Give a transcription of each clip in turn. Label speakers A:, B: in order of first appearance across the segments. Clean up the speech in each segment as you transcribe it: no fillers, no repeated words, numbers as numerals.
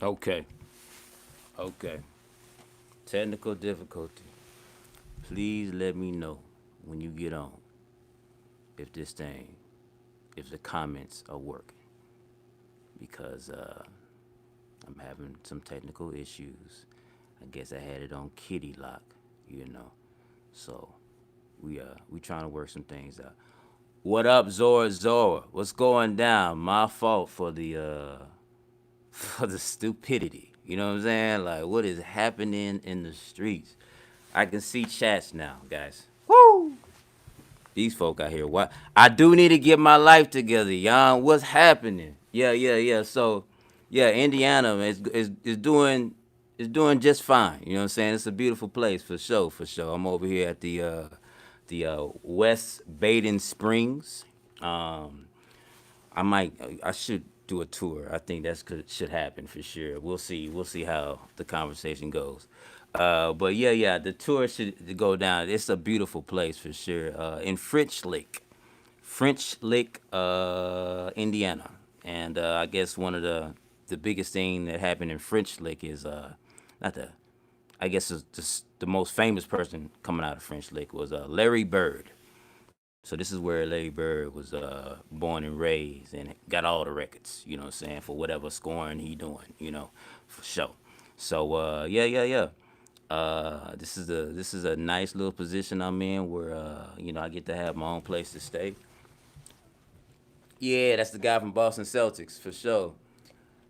A: Okay. Okay. Technical difficulty. Please let me know when you get on if this thing, if the comments are working, because I'm having some technical issues. I guess I had it on kitty lock, you know. So we trying to work some things out. What up, Zora Zora? What's going down? My fault for the for the stupidity. You know what I'm saying? Like what is happening in the streets? I can see chats now, guys. Woo! These folk out here. What? I do need to get my life together, y'all. What's happening? Yeah. So, yeah, Indiana is doing just fine. You know what I'm saying? It's a beautiful place for sure, for sure. I'm over here at the West Baden Springs. Um, I should do a tour. I think that's should happen for sure. We'll see how the conversation goes. But yeah, the tour should go down. It's a beautiful place for sure. In French Lick, Indiana, and I guess one of the biggest thing that happened in French Lick is not the I guess is the most famous person coming out of French Lick was Larry Bird. So this is where Larry Bird was born and raised and got all the records, you know what I'm saying, for whatever scoring he doing, for sure. So yeah. This is a nice little position I'm in where I get to have my own place to stay. Yeah, that's the guy from Boston Celtics for sure.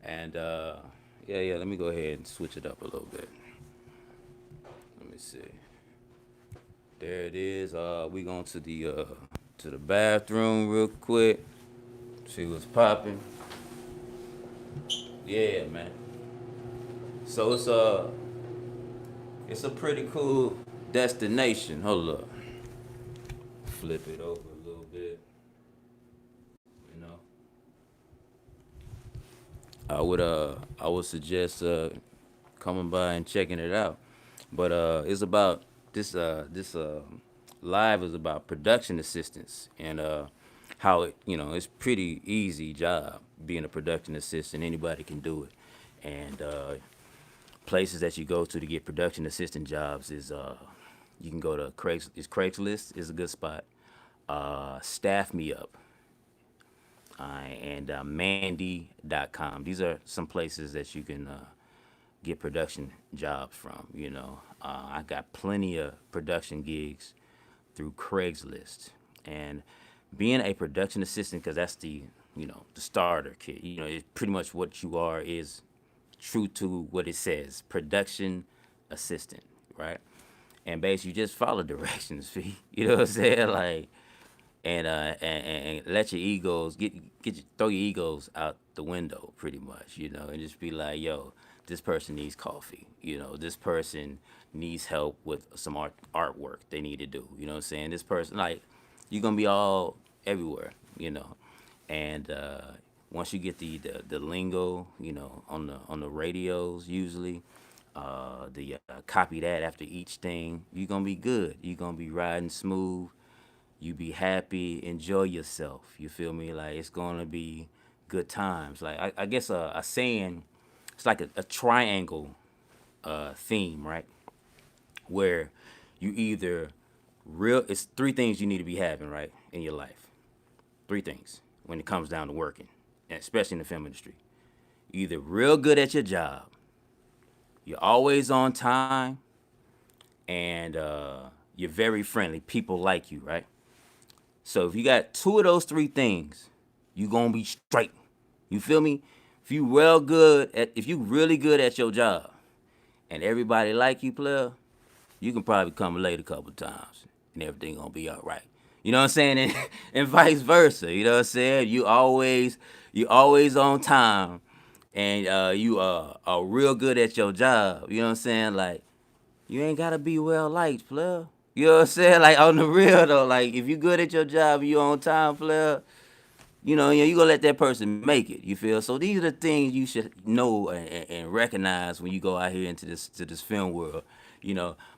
A: And yeah, let me go ahead and switch it up a little bit. Let me see. There it is. We going to the bathroom real quick. See what's popping. Yeah, man. So it's a pretty cool destination. Hold up. Flip it over a little bit. You know. I would suggest coming by and checking it out. But it's about this live is about production assistance and how it's pretty easy job being a production assistant. Anybody can do it, and places that you go to get production assistant jobs is you can go to Craigslist is a good spot. Staff Me Up and Mandy.com. These are some places that you can get production jobs from. I got plenty of production gigs through Craigslist, and being a production assistant, because that's the starter kit. It's pretty much what you are is true to what it says, production assistant, right? And basically, you just follow directions, fee. You know what I'm saying? Like, and let your egos throw your egos out the window pretty much, and just be like, yo, this person needs coffee, this person needs help with some artwork they need to do, you know what I'm saying? This person, like, you're gonna be all everywhere, and once you get the lingo, on the radios usually, the copy that after each thing, you're gonna be good. You're gonna be riding smooth, you be happy, enjoy yourself. You feel me? Like it's gonna be good times. Like I guess a saying, it's like a triangle theme, right? Where you either it's three things you need to be having right in your life. Three things when it comes down to working, and especially in the film industry. You're either real good at your job, you're always on time, and you're very friendly. People like you, right? So if you got two of those three things, you gonna be straight. You feel me? If you really good at your job and everybody like you, player, you can probably come late a couple times and everything gonna be all right. You know what I'm saying? And vice versa. You know what I'm saying? You always on time and you are real good at your job. You know what I'm saying? Like you ain't gotta be well liked, player. You know what I'm saying? Like on the real though, like if you good at your job, you on time, player. You gonna let that person make it. You feel? So these are the things you should know and recognize when you go out here into this film world.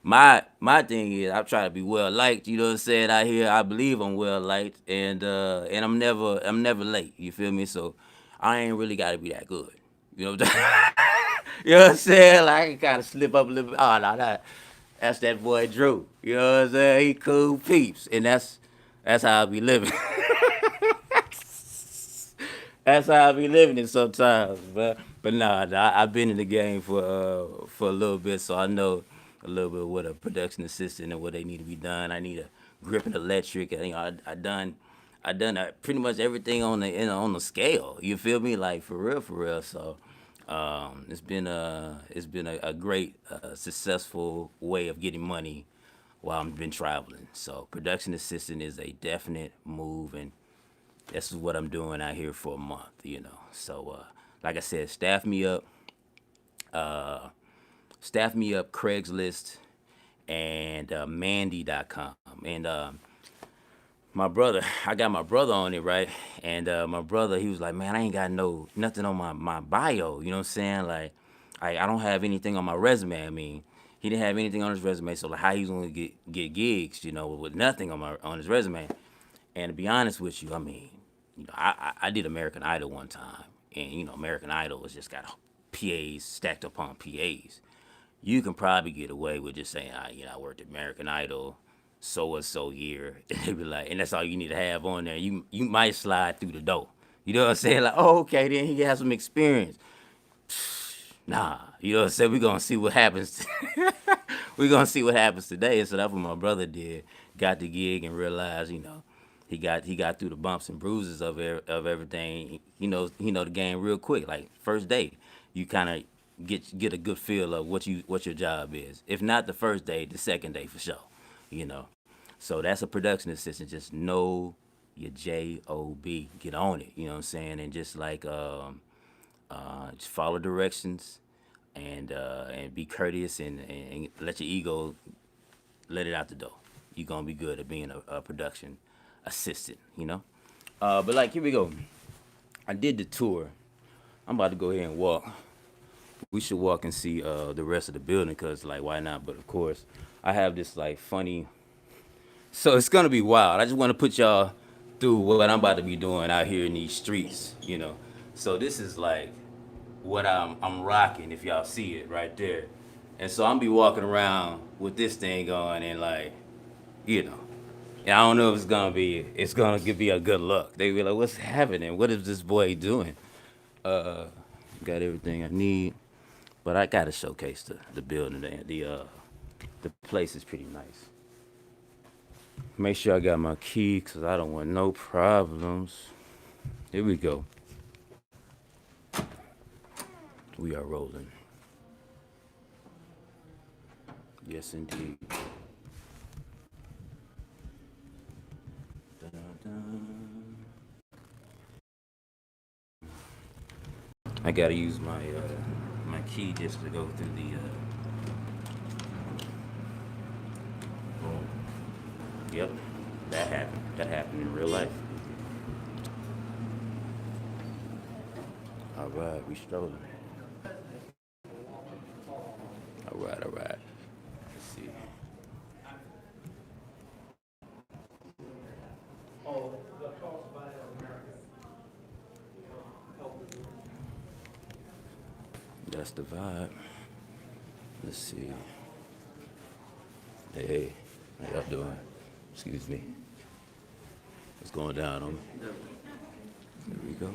A: My thing is I try to be well liked. You know what I'm saying? Out here, I believe I'm well liked, and I'm never late. You feel me? So I ain't really gotta be that good. You know what I'm saying? You know what I'm saying? Like I can kind of slip up a little bit. Oh no, that's that boy Drew. You know what I'm saying? He cool peeps, and that's how I be living. That's how I be living it sometimes, but nah, I've been in the game for a little bit, so I know a little bit what a production assistant and what they need to be done. I need a grip and electric. And, I done pretty much everything on the on the scale. You feel me? Like for real, for real. So it's been a great successful way of getting money while I've been traveling. So production assistant is a definite move, and this is what I'm doing out here for a month, you know. So, like I said, staff me up, Craigslist and Mandy.com. And my brother, I got my brother on it, right? And my brother, he was like, man, I ain't got nothing on my bio. You know what I'm saying? Like, I don't have anything on my resume. I mean, he didn't have anything on his resume, so like, how he's gonna get gigs, you know, with nothing on his resume. And to be honest with you, I mean, you know, I did American Idol one time, and you know, American Idol has just got PAs stacked upon PAs. You can probably get away with just saying, you know, I worked at American Idol, so and so year, and they be like, and that's all you need to have on there. You might slide through the door. You know what I'm saying? Like, oh, okay, then he has some experience. Nah, you know what I'm saying? We're gonna see what happens. We're gonna see what happens today. And so that's what my brother did. Got the gig and realized, you know, he got through the bumps and bruises of everything. He know the game real quick. Like first day, you kind of get a good feel of what your job is. If not the first day, the second day for sure. You know, so that's a production assistant. Just know your job. Get on it. You know what I'm saying? And just like just follow directions and be courteous and let your ego let it out the door. You're gonna be good at being a production assistant, you know. But like here we go. I did the tour. I'm about to go ahead and walk. We should walk and see the rest of the building, cause like why not? But of course, I have this like funny. So it's gonna be wild. I just want to put y'all through what I'm about to be doing out here in these streets, you know. So this is like what I'm rocking, if y'all see it right there. And so I'm be walking around with this thing on and like, you know. And I don't know if it's gonna be a good look. They be like, what's happening? What is this boy doing? Uh got everything I need. But I gotta showcase the building. The place is pretty nice. Make sure I got my key because I don't want no problems. Here we go. We are rolling. Yes, indeed. Dun-dun-dun. I gotta use my key just to go through the. Yep, that happened. That happened in real life. All right, we strolling. All right, all right. Let's see. That's the vibe. Let's see. Hey, how y'all doing? Excuse me. What's going down on me? There we go.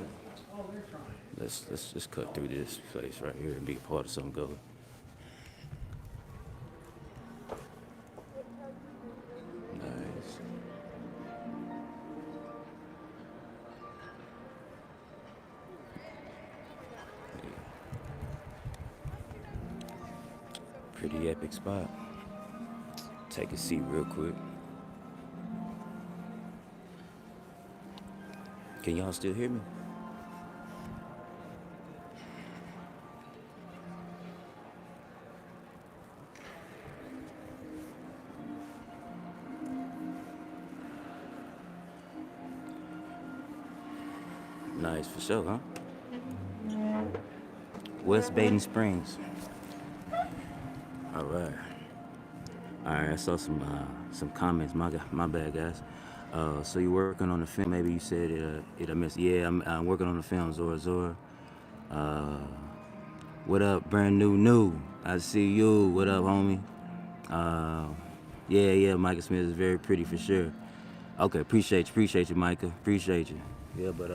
A: Let's just cut through this place right here and be a part of something good. Nice. Pretty epic spot. Take a seat real quick. Can y'all still hear me? Nice for sure, huh? West Baden Springs. All right. All right. I saw some comments. My bad, guys. So you're working on the film? Maybe you said it. I missed. Yeah, I'm working on the film. Zora Zora. Uh, What up, brand new? I see you. What up, homie? Uh, yeah, Micah Smith is very pretty for sure. Okay, appreciate you, Micah. Appreciate you. Yeah, but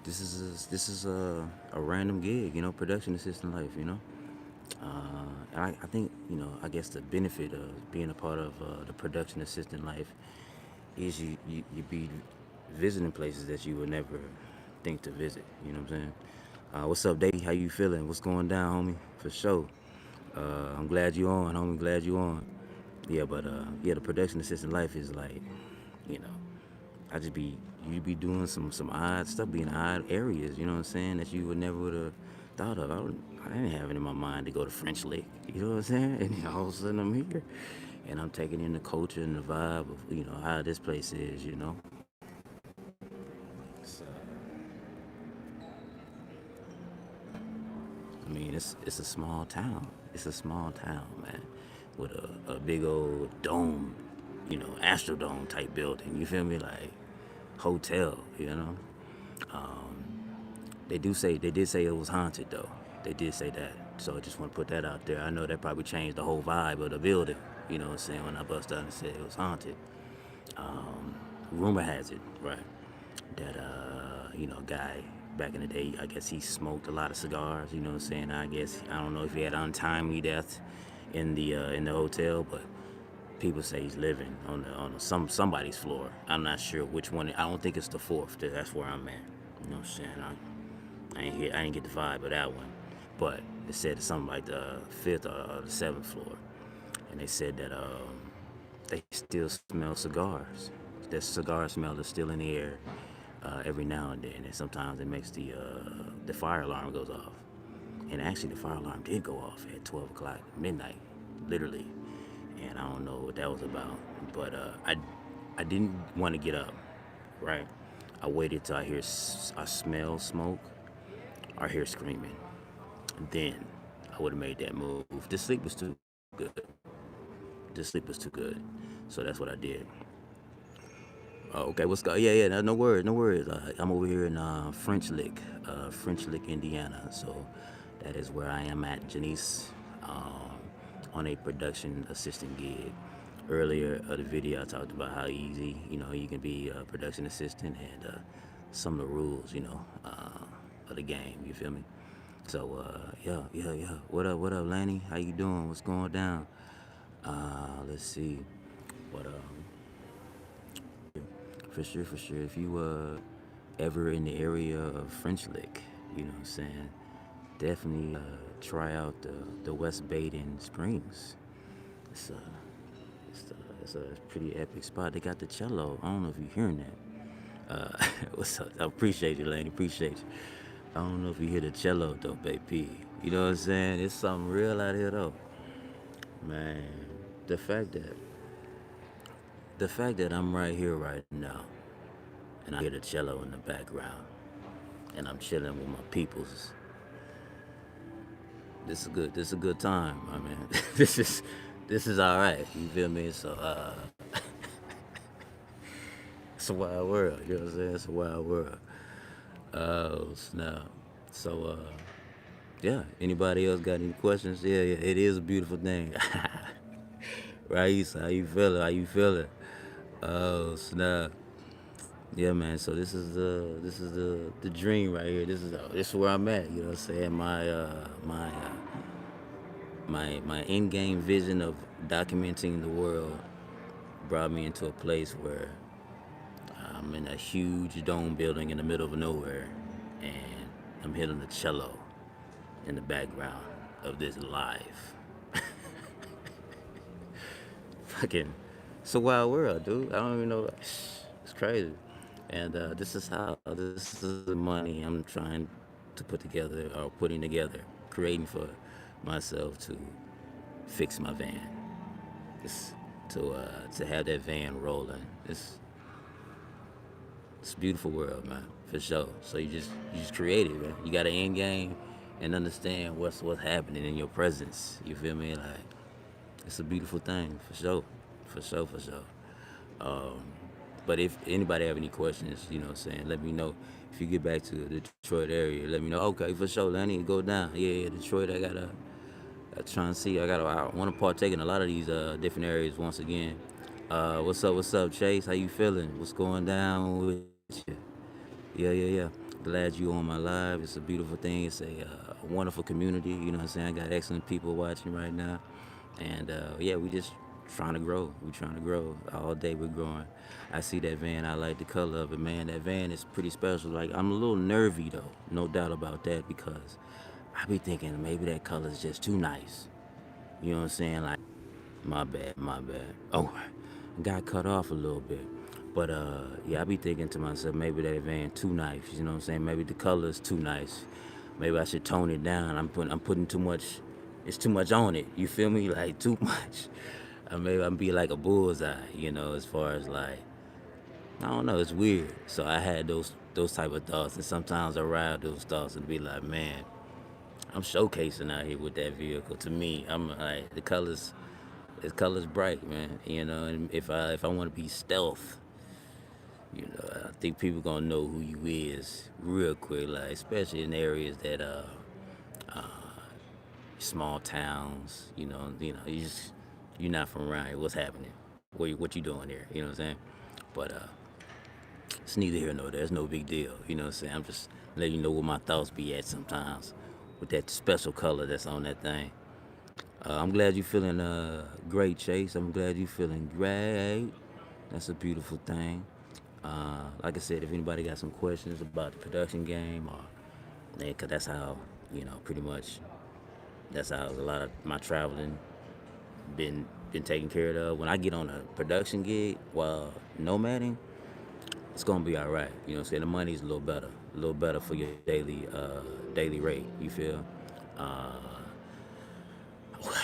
A: this is a random gig, production assistant life, I think, I guess the benefit of being a part of the production assistant life is you be visiting places that you would never think to visit. You know what I'm saying? What's up, Davey? How you feeling? What's going down, homie? For sure. I'm glad you on, homie. Glad you on. Yeah, but the production assistant life is like, you know, I just be you be doing some odd stuff, be in odd areas. You know what I'm saying? That you would never would have thought of. I didn't have it in my mind to go to French Lick. You know what I'm saying? And all of a sudden I'm here, and I'm taking in the culture and the vibe of how this place is. So, I mean, it's a small town. It's a small town, man, with a big old dome, Astrodome type building. You feel me? Like hotel. Um, they did say it was haunted though. They did say that. So I just want to put that out there. I know that probably changed the whole vibe of the building. You know what I'm saying? When I bust out and said it was haunted. Rumor has it, right, that guy back in the day, I guess he smoked a lot of cigars. You know what I'm saying? I don't know if he had untimely death in the hotel, but people say he's living on somebody's floor. I'm not sure which one. I don't think it's the fourth. That's where I'm at. You know what I'm saying? I ain't get the vibe of that one, but it said something like the fifth or the seventh floor, and they said that they still smell cigars. That cigar smell is still in the air every now and then, and sometimes it makes the fire alarm goes off. And actually, the fire alarm did go off at 12 o'clock midnight, literally. And I don't know what that was about, but I didn't want to get up, right? I waited till I smell smoke or hear screaming. Then I would have made that move. The sleep was too good. The sleep was too good. So that's what I did. Okay, what's going? Yeah, no worries, no worries. I'm over here in French Lick, Indiana. So that is where I am at, Janice, on a production assistant gig. Earlier of the video, I talked about how easy, you can be a production assistant and some of the rules, of the game. You feel me? So yeah. What up, Lanny? How you doing? What's going down? Let's see. What For sure, for sure. If you ever in the area of French Lick, you know what I'm saying, definitely try out the West Baden Springs. It's a it's a pretty epic spot. They got the cello. I don't know if you're hearing that. What's up? I appreciate you, Laney. Appreciate you. I don't know if you hear the cello though, baby. You know what I'm saying? It's something real out here though, man. The fact that the fact that I'm right here right now, and I hear the cello in the background, and I'm chilling with my peoples. This is good. This is a good time, my man. this is all right. You feel me? So it's a wild world. You know what I'm saying? It's a wild world. Oh snap. So yeah. Anybody else got any questions? Yeah. It is a beautiful thing. Right? How you feeling? How you feeling? Oh snap. Yeah, man. So this is the dream right here. This is where I'm at. You know what I'm saying? My end game vision of documenting the world brought me into a place where I'm in a huge dome building in the middle of nowhere, and I'm hitting the cello in the background of this live. Fucking, it's a wild world, dude. I don't even know. It's crazy. And this is the money I'm trying to put together, or putting together, creating for myself to fix my van. It's to have that van rolling. It's a beautiful world, man, for sure. So you just create it, man. You got an end game and understand what's happening in your presence. You feel me? Like, it's a beautiful thing, for sure. For sure. But if anybody have any questions, you know what I'm saying, let me know. If you get back to the Detroit area, let me know. Okay, for sure. I need to go down. Yeah, Detroit. I trying to see. I want to partake in a lot of these different areas once again. What's up? What's up, Chase? How you feeling? What's going down with you? Yeah. Glad you on my live. It's a beautiful thing. It's a wonderful community. You know what I'm saying? I got excellent people watching right now, and yeah, we just trying to grow. We trying to grow all day. We're growing. I see that van. I like the color of it, man. That van is pretty special. Like I'm a little nervy though, no doubt about that, because I be thinking maybe that color is just too nice. You know what I'm saying? Like, my bad. Oh, got cut off a little bit. But yeah, I be thinking to myself, maybe that van too nice. You know what I'm saying? Maybe the color is too nice. Maybe I should tone it down. I'm putting too much. It's too much on it. You feel me? Like too much. Maybe I'm be like a bullseye. You know, as far as like I don't know. It's weird. So I had those type of thoughts, and sometimes I ride those thoughts and be like, man, I'm showcasing out here with that vehicle. To me, I'm like the colors bright, man. You know, and if I want to be stealth, you know, I think people gonna know who you is real quick. Like especially in areas that small towns. You're not from around here. What's happening? What you doing here? You know what I'm saying? But it's neither here nor there. It's no big deal. You know what I'm saying? I'm just letting you know where my thoughts be at sometimes with that special color that's on that thing. I'm glad you're feeling great, Chase. I'm glad you're feeling great. That's a beautiful thing. Like I said, if anybody got some questions about the production game, or cause that's how pretty much that's how a lot of my traveling been taken care of. When I get on a production gig while nomading, it's gonna be all right. You know what I'm saying? The money's a little better for your daily rate. You feel? Uh,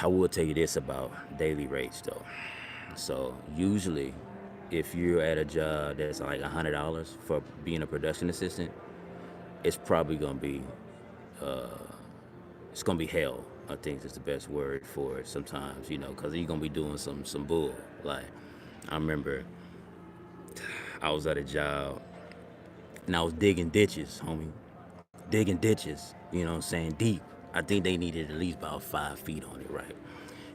A: I will tell you this about daily rates though. So usually, if you're at a job that's like $100 for being a production assistant, it's probably gonna be it's gonna be hell. I think is the best word for it. Sometimes, because you're gonna be doing some bull. Like I remember I was at a job and I was digging ditches, homie, digging ditches. You know what I'm saying? Deep. I think they needed at least about 5 feet on it, right?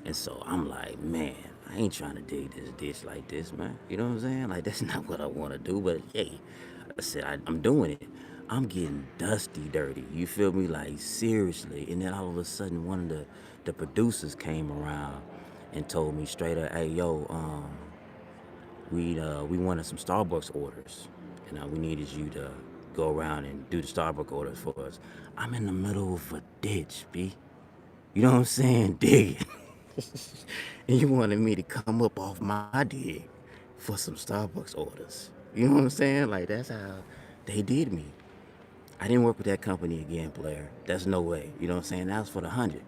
A: And so I'm like, man, I ain't trying to dig this ditch like this, man. You know what I'm saying? Like that's not what I want to do. But hey, I said I'm doing it. I'm getting dusty, dirty. You feel me? Like seriously. And then all of a sudden, one of the producers came around and told me straight up, "Hey, yo, we wanted some Starbucks orders, and we needed you to go around and do the Starbucks orders for us." I'm in the middle of a ditch, b. You know what I'm saying? Digging. And you wanted me to come up off my dig for some Starbucks orders. You know what I'm saying? Like that's how they did me. I didn't work with that company again, player. That's no way. You know what I'm saying? That was for the 100.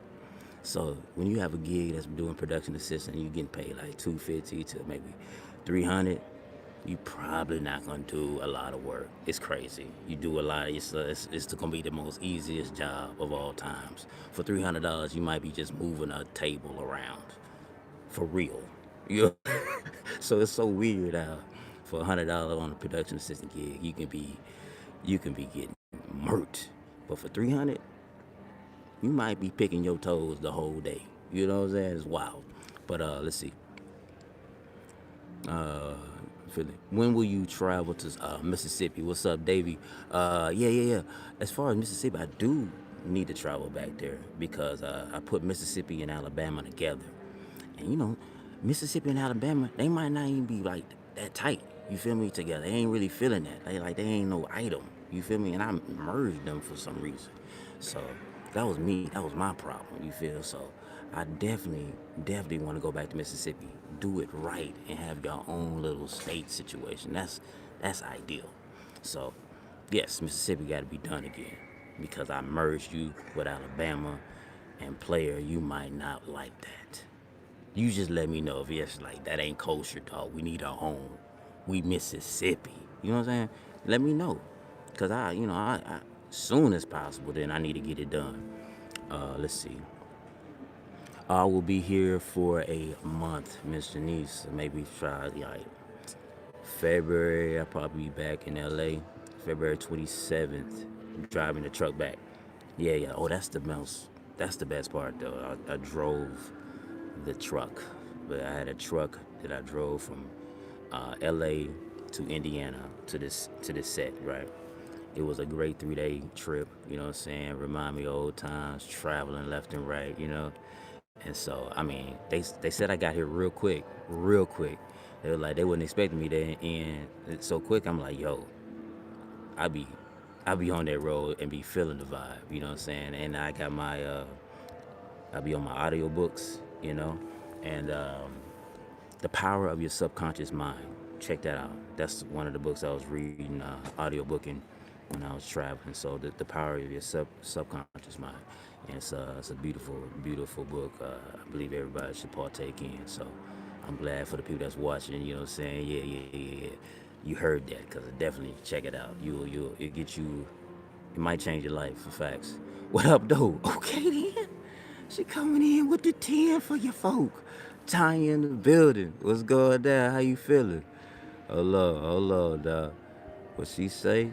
A: So when you have a gig that's doing production assistant, you getting paid like 250 to maybe 300. You probably not gonna do a lot of work. It's crazy. You do a lot. It's gonna be the most easiest job of all times. For $300, you might be just moving a table around, for real. You so it's so weird how for $100 on a production assistant gig, you can be getting murked, but for 300, you might be picking your toes the whole day. You know what I'm saying? It's wild. But let's see. Philly. When will you travel to Mississippi? What's up, Davey? Yeah. As far as Mississippi, I do need to travel back there because I put Mississippi and Alabama together. And Mississippi and Alabama, they might not even be like that tight. You feel me? Together, they ain't really feeling that. They ain't no item. You feel me? And I merged them for some reason. So that was me. That was my problem. You feel? So I definitely want to go back to Mississippi, do it right, and have your own little state situation. That's ideal. So yes, Mississippi got to be done again because I merged you with Alabama, and player, you might not like that. You just let me know if it's like that ain't kosher, dog. We need our own. We Mississippi. You know what I'm saying? Let me know, cause I soon as possible. Then I need to get it done. Let's see. I will be here for a month, Miss Janice. Maybe try like February, I'll probably be back in LA. February 27th, driving the truck back. Yeah, yeah. Oh, that's the best part though. I drove the truck, but I had a truck that I drove from LA to Indiana to this set, right? It was a great 3 day trip, you know what I'm saying? Remind me of old times, traveling left and right, you know. And so, I mean, they said I got here real quick, real quick. They were like, they wasn't expecting me to end it so quick. I'm like, yo, I be, I be on that road and be feeling the vibe, you know what I'm saying? And I got I be on my audiobooks, you know, and The Power of Your Subconscious Mind. Check that out. That's one of the books I was reading, audiobooking when I was traveling. So the Power of Your Subconscious Mind. And it's a beautiful, beautiful book. I believe everybody should partake in. So I'm glad for the people that's watching, you know what I'm saying? Yeah, yeah, yeah, yeah. You heard that, because definitely check it out. It get you, it might change your life, for facts. What up, though? Okay, then. She coming in with the 10 for your folk. Tanya in the building. What's going down? How you feeling? Hold on, dog. What she say?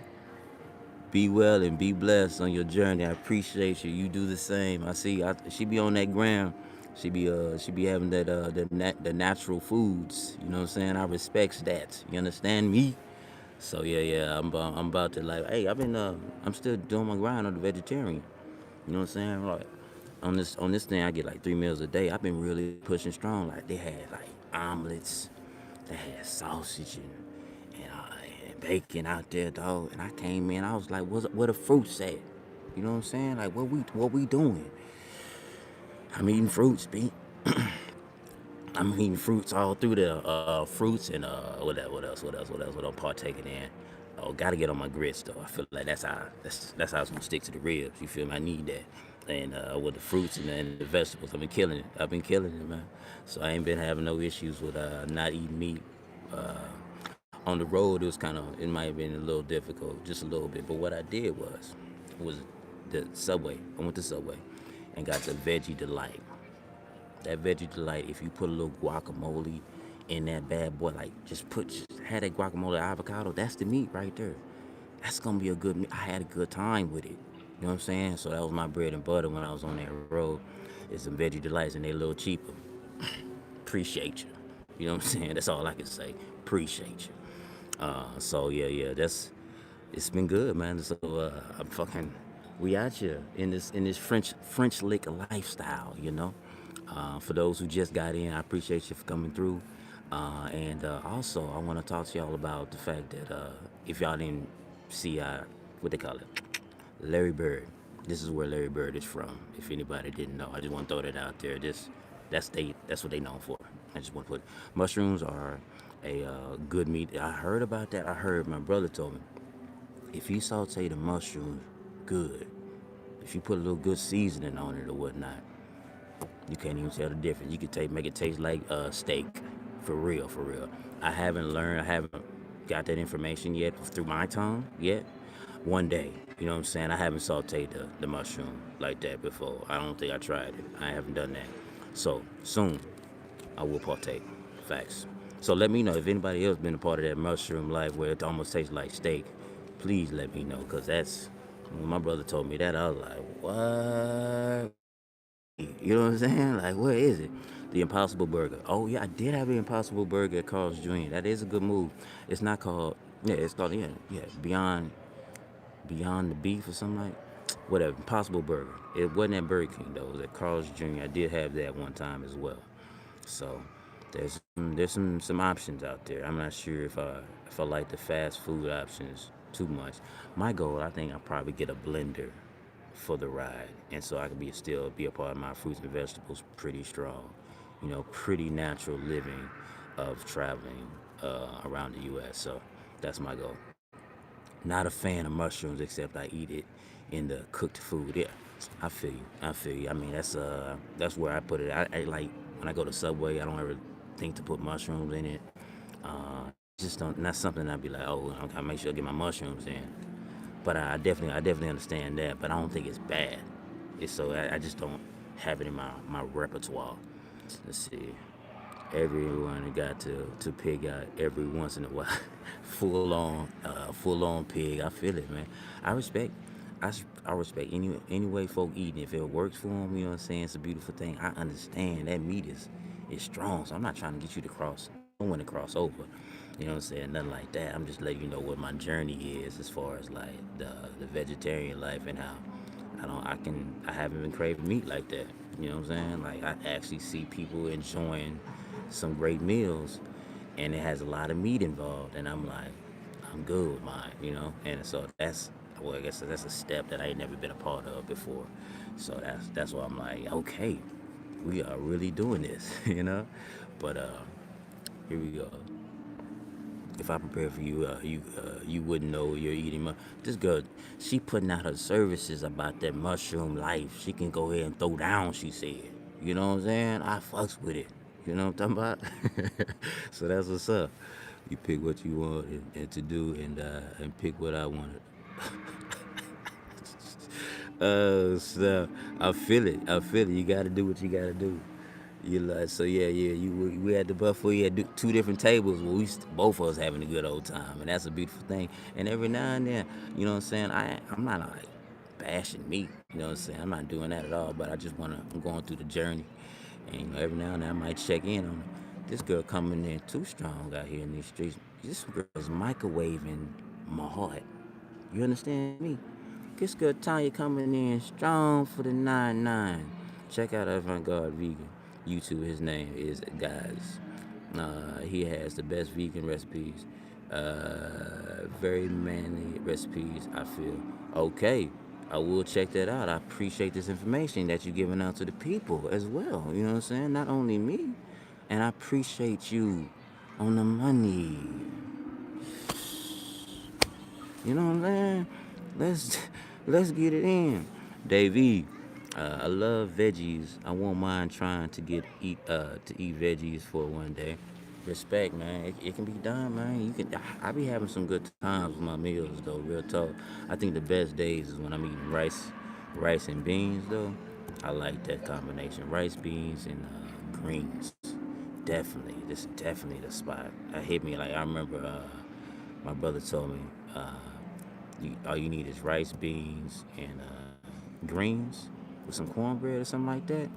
A: Be well and be blessed on your journey. I appreciate you. You do the same. I see. She be on that gram. She be having the natural foods. You know what I'm saying? I respects that. You understand me? So yeah, yeah. I'm about to, like. Hey, I'm still doing my grind on the vegetarian. You know what I'm saying? Like on this thing, I get like 3 meals a day. I've been really pushing strong. Like they had like omelets, they had sausage and bacon out there, dog. And I came in, I was like, where the fruits at? You know what I'm saying? Like what we doing? I'm eating fruits, B. I'm eating fruits all through the fruits and what I'm partaking in. Oh, gotta get on my grits though. I feel like that's how it's gonna stick to the ribs. You feel me? I need that. And with the fruits and the vegetables, I've been killing it. I've been killing it, man. So I ain't been having no issues with not eating meat. On the road, it might have been a little difficult, just a little bit. But what I did was the Subway. I went to Subway and got the Veggie Delight. That Veggie Delight, if you put a little guacamole in that bad boy, like had that guacamole avocado, that's the meat right there. That's gonna be a good meat. I had a good time with it. You know what I'm saying? So that was my bread and butter when I was on that road. It's some Veggie Delights and they a little cheaper. Appreciate you. You know what I'm saying? That's all I can say. Appreciate you. So yeah, yeah, it's been good, man. So I'm fucking, we out here in this French lick lifestyle, you know. For those who just got in, I appreciate you for coming through. And also, I want to talk to y'all about the fact that if y'all didn't see, what they call it, Larry Bird. This is where Larry Bird is from. If anybody didn't know, I just want to throw that out there. That's what they known for. I just want to put mushrooms are a good meat. I heard about that. I heard my brother told me if you saute the mushrooms good, if you put a little good seasoning on it or whatnot, you can't even tell the difference. You can make it taste like steak, for real, for real. I haven't got that information yet through my tongue yet. One day, you know what I'm saying? I haven't sauteed the mushroom like that before. I don't think I tried it. I haven't done that. So soon, I will partake. Facts. So let me know if anybody else been a part of that mushroom life where it almost tastes like steak. Please let me know, cause that's when my brother told me that. I was like, what? You know what I'm saying? Like, where is it? The Impossible Burger. Oh yeah, I did have an Impossible Burger at Carl's Jr. That is a good move. It's not called. Yeah, it's called. Yeah, yeah. Beyond the Beef or something like. Whatever. Impossible Burger. It wasn't at Burger King though. It was at Carl's Jr. I did have that one time as well. So there's some options out there. I'm not sure if I like the fast food options too much. My goal, I think, I'll probably get a blender for the ride, and so I can still be a part of my fruits and vegetables pretty strong. You know, pretty natural living of traveling around the U.S. So that's my goal. Not a fan of mushrooms, except I eat it in the cooked food. Yeah, I feel you. I feel you. I mean, that's where I put it. I like when I go to Subway. I don't ever think to put mushrooms in it. Just don't. Not something I'd be like, oh, I make sure I get my mushrooms in. But I definitely understand that. But I don't think it's bad. It's so I just don't have it in my repertoire. Let's see. everyone got to pig out every once in a while. Full on pig. I feel it, man. I respect. I respect any way folk eating. If it works for them, you know what I'm saying. It's a beautiful thing. I understand that meat is strong, so I'm not trying to get you to cross. I don't want to cross over. You know what I'm saying? Nothing like that. I'm just letting you know what my journey is as far as like the vegetarian life and how I haven't been craving meat like that. You know what I'm saying? Like I actually see people enjoying some great meals and it has a lot of meat involved and I'm like, I'm good with mine, you know? And so that's well, I guess that's a step that I ain't never been a part of before. So that's why I'm like, okay, we are really doing this, you know? But here we go. If I prepare for you, you wouldn't know you're eating. This girl, she putting out her services about that mushroom life. She can go ahead and throw down. She said, you know what I'm saying? I fucks with it. You know what I'm talking about? So that's what's up. You pick what you want and to do, and pick what I wanted. So I feel it. I feel it. You got to do what you got to do. You like so yeah. We had the buffet. We had two different tables where both of us having a good old time, and that's a beautiful thing. And every now and then, you know what I'm saying. I'm not like bashing meat. You know what I'm saying. I'm not doing that at all. But I just wanna. I'm going through the journey, and you know every now and then I might check in on her. This girl coming in too strong out here in these streets. This girl's microwaving my heart. You understand me? This girl Tanya coming in strong for the 9-9. Check out Avant-Garde Vegan. YouTube, his name is guys. He has the best vegan recipes. Very manly recipes, I feel. Okay, I will check that out. I appreciate this information that you're giving out to the people as well. You know what I'm saying? Not only me. And I appreciate you on the money. You know what I'm saying? Let's let's get it in. Davey, I love veggies. I won't mind trying to eat veggies for one day. Respect, man. It can be done, man. You can. I be having some good times with my meals, though. Real talk. I think the best days is when I'm eating rice and beans, though. I like that combination. Rice, beans, and greens. Definitely, this is definitely the spot. That hit me like I remember. My brother told me, all you need is rice, beans, and greens with some cornbread or something like that.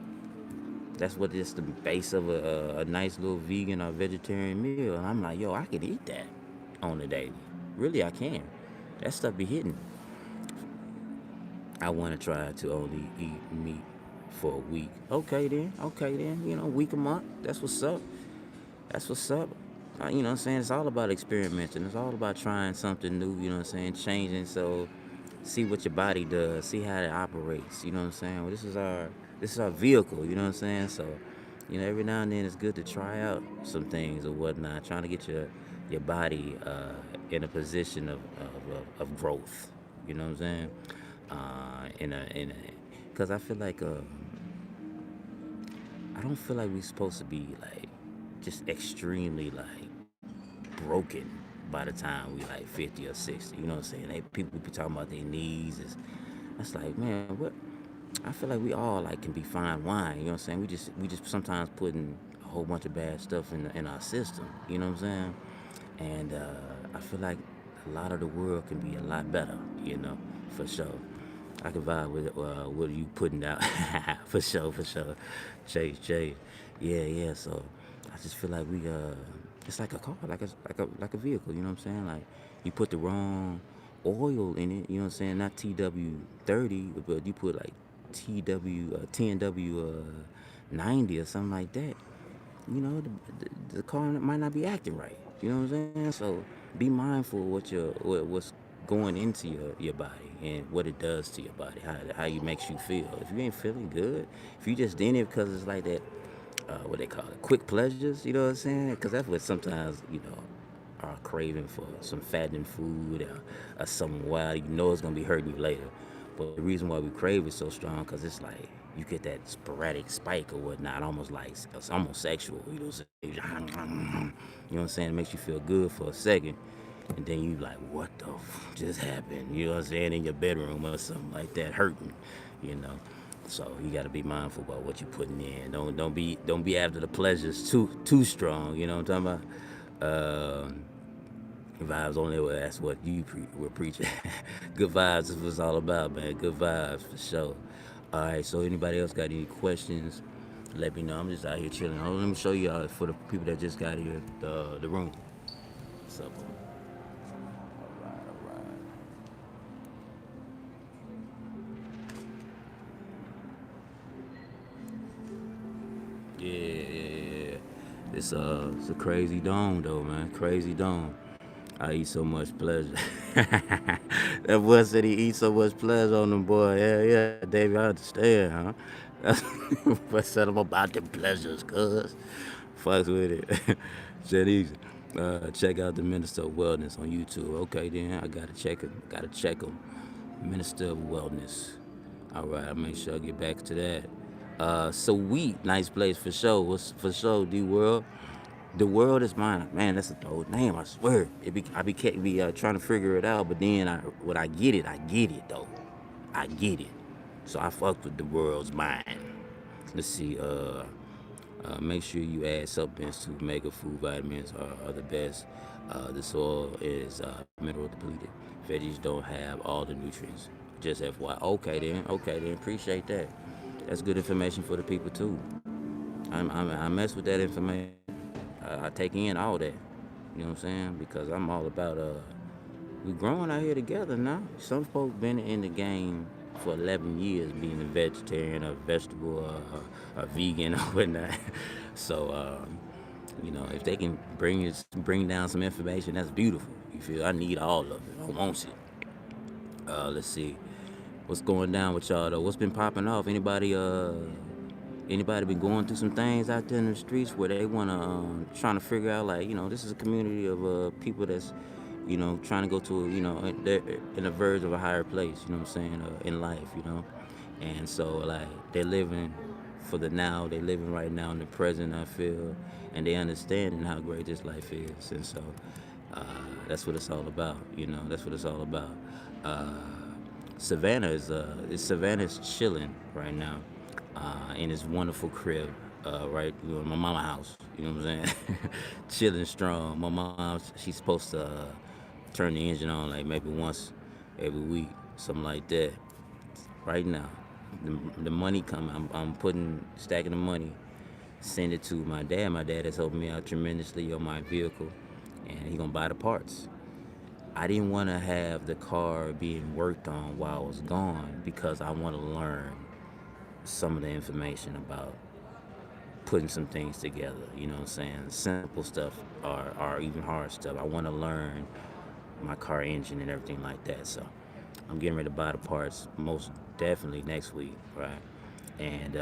A: That's what is the base of a nice little vegan or vegetarian meal. And I'm like, yo, I could eat that on the daily. Really, I can. That stuff be hitting. I want to try to only eat meat for a week. Okay then. Okay then. You know, week a month. That's what's up. That's what's up. You know what I'm saying? It's all about experimenting. It's all about trying something new, you know what I'm saying? Changing so see what your body does, see how it operates, you know what I'm saying? Well, this is our vehicle, you know what I'm saying? So, you know, every now and then it's good to try out some things or whatnot, trying to get your body in a position of growth, you know what I'm saying? Because I feel like I don't feel like we're supposed to be like just extremely like broken by the time we like 50 or 60. You know what I'm saying? People be talking about their knees. That's like, man, what? I feel like we all like can be fine wine. You know what I'm saying? We just sometimes putting a whole bunch of bad stuff in our system. You know what I'm saying? And I feel like a lot of the world can be a lot better. You know, for sure. I can vibe with what you putting out for sure, for sure. Chase, yeah. So I just feel like it's like a car, like a vehicle. You know what I'm saying? Like you put the wrong oil in it. You know what I'm saying? Not TW30, but you put like TW 90 or something like that. You know, the car might not be acting right. You know what I'm saying? So be mindful of what's going into your body and what it does to your body, how it makes you feel. If you ain't feeling good, if you just in it because it's like that, what they call it, quick pleasures. You know what I'm saying? Because that's what sometimes are craving for some fattening food or something wild. You know it's gonna be hurting you later. But the reason why we crave it so strong, because it's like you get that sporadic spike or whatnot, almost like it's almost sexual. You know what I'm saying? You know what I'm saying? It makes you feel good for a second, and then you like, what the just happened? You know what I'm saying? In your bedroom or something like that, hurting. You know. So you got to be mindful about what you're putting in. Don't be after the pleasures too strong. You know what I'm talking about? Vibes only. That's what you were preaching. Good vibes is what it's all about, man. Good vibes for sure. All right. So anybody else got any questions? Let me know. I'm just out here chilling. Hold on, let me show you for the people that just got here the room. What's up? All right. Yeah. It's a crazy dome though, man. Crazy dome. I eat so much pleasure. That boy said he eats so much pleasure on them boy. Yeah, David, I understand, huh? That's what said I'm about the pleasures, cuz. Fucks with it. Shit easy. Check out the Minister of Wellness on YouTube. Okay, then I gotta check it. Gotta check him. Minister of Wellness. All right, I'll make sure I get back to that. Sweet, nice place for sure. What's for sure, D World? The world is mine, man. That's a old name. I swear. I be trying to figure it out, but then when I get it though. I get it. So I fuck with the world's mine. Let's see. Make sure you add supplements to mega food vitamins are the best. The soil is mineral depleted. Veggies don't have all the nutrients. Just FYI. Okay then. Appreciate that. That's good information for the people too. I mess with that information. I take in all that. You know what I'm saying? Because I'm all about we growing out here together now. Some folks been in the game for 11 years, being a vegetarian, a vegetable, a vegan, or whatnot. So if they can bring down some information, that's beautiful. You feel? I need all of it. I want it. Let's see, what's going down with y'all though? What's been popping off? Anybody been going through some things out there in the streets where they wanna trying to figure out like this is a community of people that's trying to go to they're in the verge of a higher place. You know what I'm saying? In life, and so like they're living for the now. They're living right now in the present. I feel, and they understanding how great this life is, and so uh, that's what it's all about. That's what it's all about. Uh, Savannah's chilling right now in his wonderful crib, right, my mama house. You know what I'm saying? Chilling strong. My mom, she's supposed to turn the engine on like maybe once every week, something like that. Right now, the money coming. I'm stacking the money, send it to my dad. My dad has helped me out tremendously on my vehicle, and he gonna buy the parts. I didn't want to have the car being worked on while I was gone because I want to learn some of the information about putting some things together. You know what I'm saying? Simple stuff or even hard stuff. I want to learn my car engine and everything like that. So I'm getting ready to buy the parts most definitely next week, right? And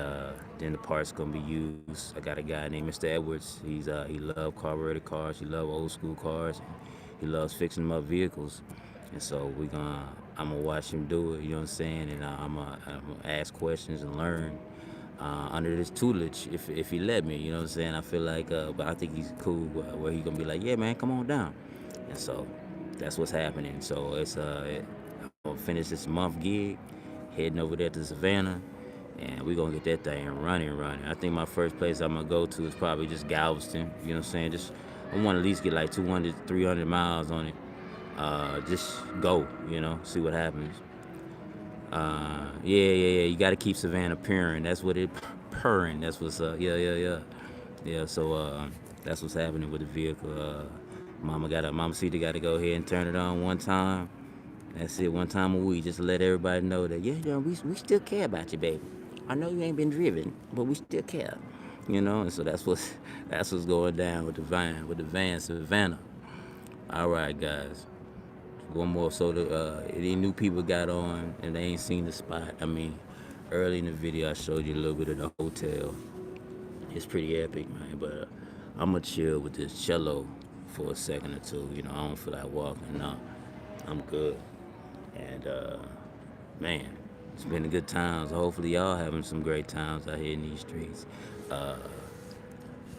A: then the parts gonna be used. I got a guy named Mr. Edwards. He loves carbureted cars. He loves old school cars. He loves fixing them up vehicles. And so I'm gonna watch him do it. You know what I'm saying? And I'm gonna ask questions and learn under this tutelage if he let me. You know what I'm saying? I feel like, but I think he's cool where he gonna be like, yeah, man, come on down. And so that's what's happening. So I'm gonna finish this month gig, heading over there to Savannah, and we're gonna get that thing running. I think my first place I'm gonna go to is probably just Galveston. You know what I'm saying? Just I want to at least get like 200, 300 miles on it. Just go, see what happens. Yeah. You got to keep Savannah purring. That's what it purring. That's what's up. Yeah. So that's what's happening with the vehicle. Mama Cedar got to go ahead and turn it on one time. That's it, one time a week, just to let everybody know that we still care about you, baby. I know you ain't been driven, but we still care. And so that's what's going down with the van Savannah. All right, guys. One more. So any new people got on and they ain't seen the spot. I mean, early in the video I showed you a little bit of the hotel. It's pretty epic, man. But I'm gonna chill with this cello for a second or two. I don't feel like walking. No, I'm good. And man, it's been a good times. Hopefully y'all having some great times out here in these streets. Uh,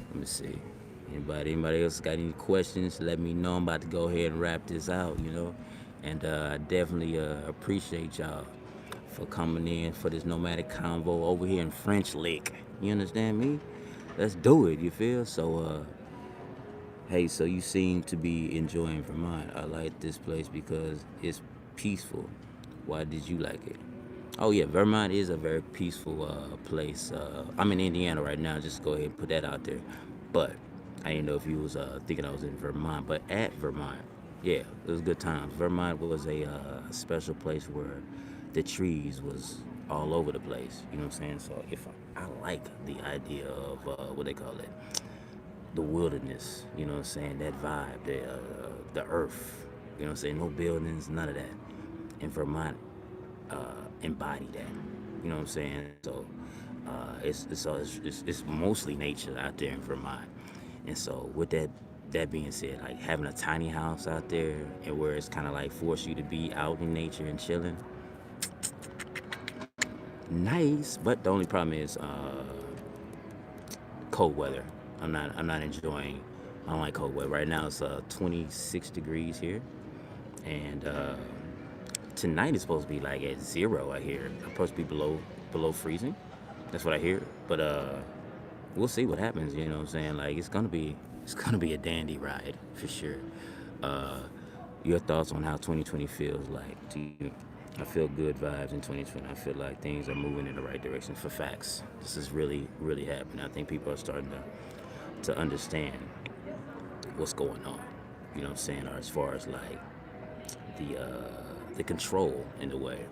A: Let me see. Anybody else got any questions? Let me know. I'm about to go ahead and wrap this out. And I definitely appreciate y'all for coming in for this Nomadic Convo over here in French Lick. You understand me? Let's do it, you feel? So, hey, so you seem to be enjoying Vermont. I like this place because it's peaceful. Why did you like it? Oh yeah, Vermont is a very peaceful place. I'm in Indiana right now. Just go ahead and put that out there. But I didn't know if you was thinking I was in Vermont. But at Vermont, yeah, it was good times. Vermont was a special place where the trees was all over the place. You know what I'm saying? So if I like the idea of what they call it, the wilderness. You know what I'm saying? That vibe, the earth. You know what I'm saying? No buildings, none of that. In Vermont, embody that. You know what I'm saying? So it's mostly nature out there in Vermont. And so with that being said, like having a tiny house out there and where it's kind of like force you to be out in nature and chilling, nice. But the only problem is cold weather. I'm not enjoying. I don't like cold weather. Right now it's 26 degrees here, and tonight is supposed to be like at zero. I hear it's supposed to be below freezing. That's what I hear. But we'll see what happens. You know what I'm saying? Like it's gonna be a dandy ride for sure. Uh, your thoughts on how 2020 feels like to you? I feel good vibes in 2020. I feel like things are moving in the right direction for facts. This is really, really happening. I think people are starting to understand what's going on. You know what I'm saying? Or as far as like the control in the way,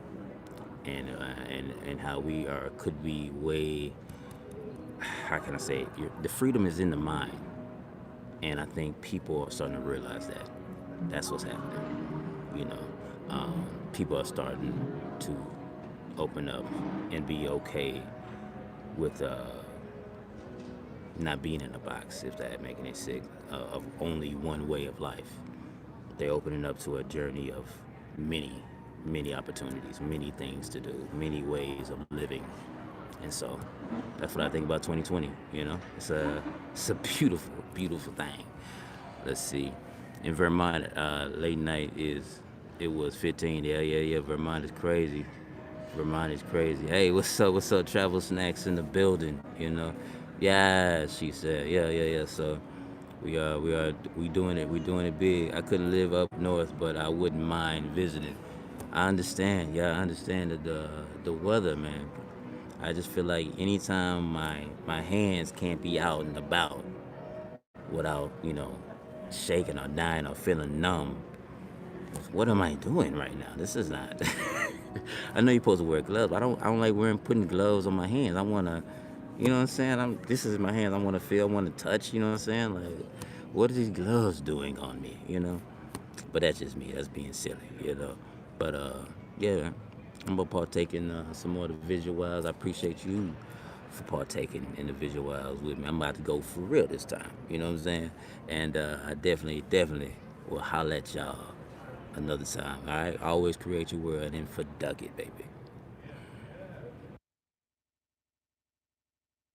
A: and how we are could be way. How can I say it? The freedom is in the mind, and I think people are starting to realize that. That's what's happening. You know, people are starting to open up and be okay with not being in a box, if that making it sick, of only one way of life. They're opening up to a journey of many, many opportunities, many things to do, many ways of living. And so that's what I think about 2020. You know, it's a beautiful, beautiful thing. Let's see. In Vermont, late night it was 15. Yeah, yeah, yeah. Vermont is crazy. Vermont is crazy. Hey, what's up? What's up? Travel snacks in the building. You know. Yeah, she said. Yeah, yeah, yeah. So we doing it. We doing it big. I couldn't live up north, but I wouldn't mind visiting. I understand. Yeah, I understand the weather, man. I just feel like anytime my hands can't be out and about without shaking or dying or feeling numb. What am I doing right now? This is not. I know you're supposed to wear gloves. But I don't like putting gloves on my hands. I wanna, you know what I'm saying? This is my hands. I wanna feel. I wanna touch. You know what I'm saying? Like, what are these gloves doing on me? You know. But that's just me. That's being silly. You know. But yeah. I'm gonna partake in some more of the visuals. I appreciate you for partaking in the visuals with me. I'm about to go for real this time. You know what I'm saying? And I definitely will holler at y'all another time. All right. Always create your world and FaDuKiT, baby.